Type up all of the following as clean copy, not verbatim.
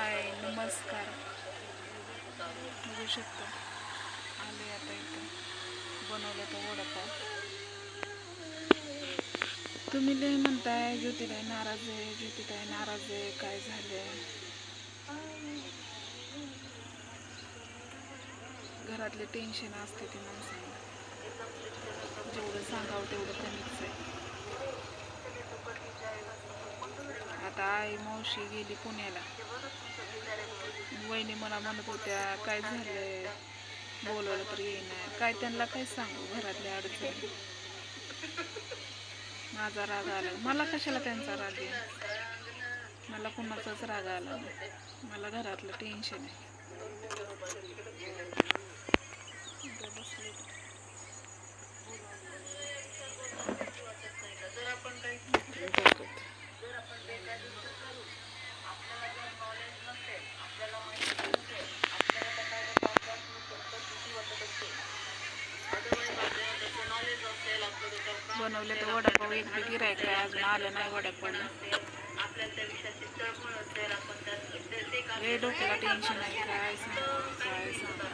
हाय नमस्कार. बघू शकता आले आता इथं बनवलं तर वडापाव. तुम्ही लय म्हणताय ज्योतिताई नाराज आहे, ज्योतिताई नाराज आहे, काय झालंय? घरातले टेन्शन असते ती माणसाला, जेवढं सांगावं तेवढं कमीच आहे. आता आई मावशी गेली पुण्याला. वहिनी मला म्हणत होत्या काय झालंय, बोलवलं तर येईना. काय त्यांना काय सांगू घरातल्या अडचणी. माझा राग आला, मला कशाला त्यांचा राग आहे? मला कुणाचाच राग आला नाही, मला घरातलं टेन्शन आहे. बनवले तर वडापाव, एक बी गिरायक काय अजून आलं नाही वडापावला. लय डोक्याला टेन्शन आहे, काय सांगा काय सांगा.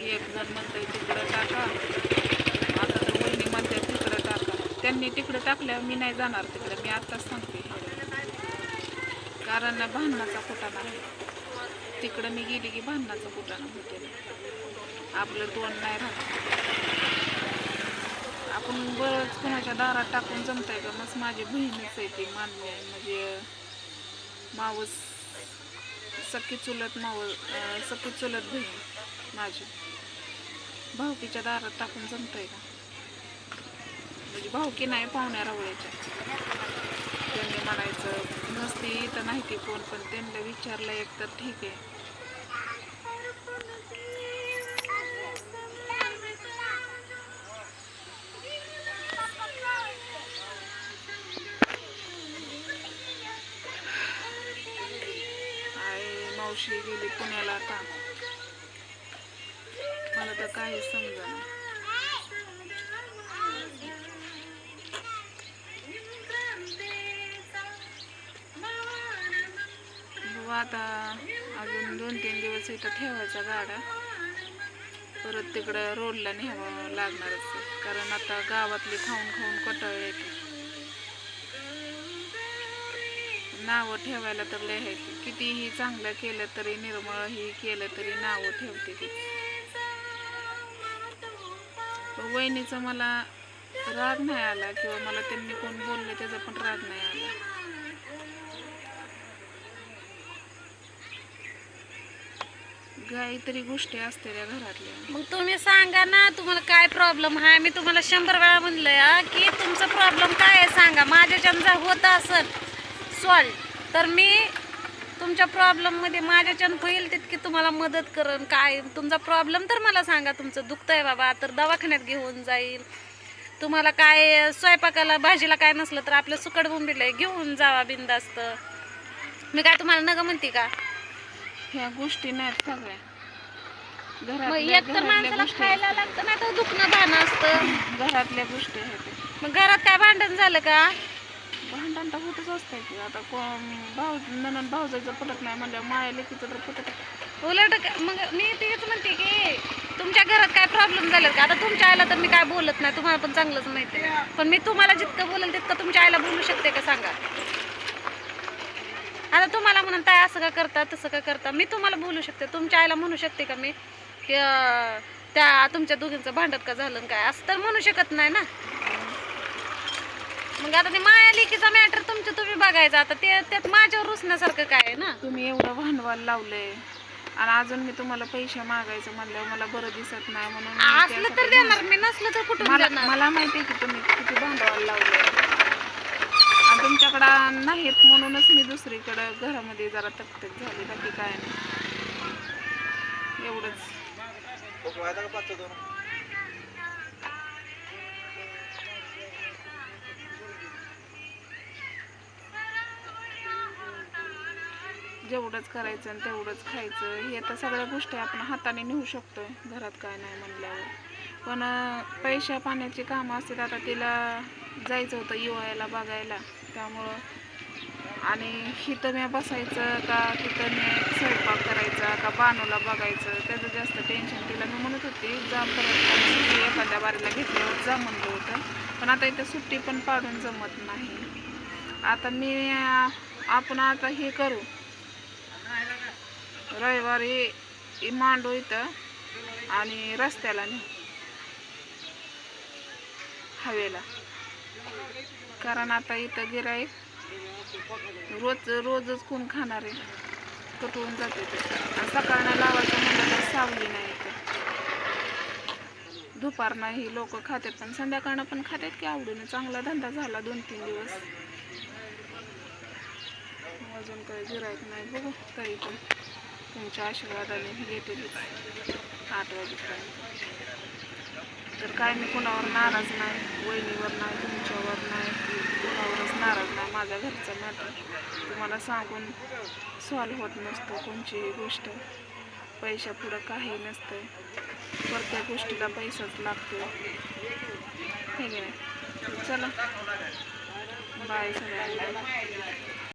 एक जण म्हणतंय तिकडं टाका, आता तर वहिनी म्हणते तिकडं टाका. त्यांनी तिकडं टाकल्यावर मी नाही जाणार तिकडं, मी आत्ताच सांगते. कारण भांडणाचा कुटाणा आहे तिकडं, मी गेली की भांडणाचा कुटाणा होते. आपलं तोंड नाही राहत. आपण बरंच कोणाच्या दारात टाकून जमताय का? मग माझी बहीणच आहे ती, मान्य आहे. म्हणजे मावस, सख्खी चुलत सख्खी चुलत बहीण माझी, भाऊकीच्या दारात टाकून जमताय का? म्हणजे भाऊकी नाही, पाहुण्या रावळ्याच्या. त्यांनी म्हणायचं नसती इथं नाही ती कोण, पण त्यांना विचारलं एक तर ठीक आहे. मावशी गेली पुण्याला, आता मला तर काही समजा. आता अजून 2-3 दिवस इथं ठेवायचा गाडा, परत तिकडं रोडला न्यावं लागणारच आहे. कारण आता गावातली खाऊन खाऊन कटाळले की नावं ठेवायला तर लय आहे. कितीही चांगलं केलं तरी, निर्मळ ही केलं तरी नावं ठेवते ती. वहिनीचा मला राग नाही आला, किंवा मला त्यांनी कोण बोलले त्याचा पण राग नाही आला. काहीतरी गोष्टी असते त्या घरातल्या. मग तुम्ही सांगा ना, तुम्हाला काय प्रॉब्लेम आहे? मी तुम्हाला 100 वेळा म्हणलंय की तुमचा प्रॉब्लेम काय आहे सांगा. माझ्याच्यानं जर होत असेल सॉल्व तर मी तुमच्या प्रॉब्लेममध्ये माझ्याच्यानं होईल तितकी तुम्हाला मदत करेन. काय तुमचा प्रॉब्लेम तर मला सांगा. तुमचं दुखतंय बाबा तर दवाखान्यात घेऊन जाईल. तुम्हाला काय स्वयंपाकाला भाजीला काय नसलं तर आपलं सुकट बोंबील घेऊन जावा बिंदास्त. मी काय तुम्हाला नग म्हणते का? ह्या गोष्टी नाहीत सगळ्या मग एक तर माणसाला खायला लागतं, नाही तर दुखणं भाणं असतं. घरातल्या गोष्टी आहेत. मग घरात काय भांडण झालं का? भांडण तर होतच असतंय की. आता ननंद भाऊजाचं पटत नाही म्हणल्यावर माया लेकीचं तर पटत. उलट मग मी तेच म्हणते की तुमच्या घरात काय प्रॉब्लेम झाले का? आता तुमच्या आईला तर मी काय बोलत नाही, तुम्हाला पण चांगलंच माहिती आहे. पण मी तुम्हाला जितकं बोलेल तितकं तुमच्या आईला बोलू शकते का सांगा? आता तुम्हाला म्हणून काय असं का करता तसं का करता, मी तुम्हाला बोलू शकते. तुमच्या आईला म्हणू शकते का मी की त्या तुमच्या दोघींचं भांडत का झालं काय? असं तर म्हणू शकत नाही ना. मग आता ते माया लेकीचा मॅटर तुमचं तुम्ही बघायचं. आता ते त्यात माझ्यावर रुसण्यासारखं काय आहे ना? तुम्ही एवढं भांडवल लावलंय आणि अजून मी तुम्हाला पैसे मागायचं म्हणल्यावर मला बरं दिसत नाही, म्हणून असलं तर देणार, मी नसलं तर कुठून देणार? मला माहिती आहे की तुम्ही किती भांडवल लावलंय आणि तुमच्याकडं नाहीत म्हणूनच मी दुसरीकडं घरामध्ये जरा तकतक झाली, बाकी काय नाही. एवढंच. जेवढंच करायचं आणि तेवढंच खायचं, हे तर सगळ्या गोष्टी आपण हाताने नेऊ शकतोय, घरात काय नाही म्हणल्यावर. पण पैशा पाण्याची कामं असतात. आता तिला जायचं होतं UIला बघायला, त्यामुळं आणि इथं मी बसायचं का तिथं मी स्वयंपाक करायचा का बानूला बघायचं त्याचं जास्त टेन्शन. तिला मी म्हणत होती जा परत सुट्टी एखाद्या बारीला घेतल्यावर जा म्हणलं होतं, पण आता इथं सुट्टी पण पाडून जमत नाही. आता आपण आता हे करू, रविवारी मांडू इथं आणि रस्त्याला नाही हवेला, कारण आता इथं गिऱ्हाईक रोजच कोण खाणार आहे, कटवून जाते ते. आणि सकाळनं लावायचं म्हणलं तर सावली नाही इथं, दुपारनं ही लोक खातात पण संध्याकाळनं पण खातात की आवडीनं. चांगला धंदा झाला 2-3 दिवस. अजून काही गिऱ्हाईक नाही बघू, तरी पण तुमच्या आशीर्वादाने येतील 8 वाजेपर्यंत. तर काय मी कुणावर नाराज नाही, वहिनीवर नाही, तुमच्यावर नाही, कुणावरच नाराज नाही. माझ्या घरचा मॅटर तुम्हाला सांगून सॉल्व होत नसतं कोणचीही गोष्ट. पैशा पुढं काही नसतं, प्रत्येक गोष्टीला पैसाच लागतो, हे की नाही. चला बाय सगळ्यांना.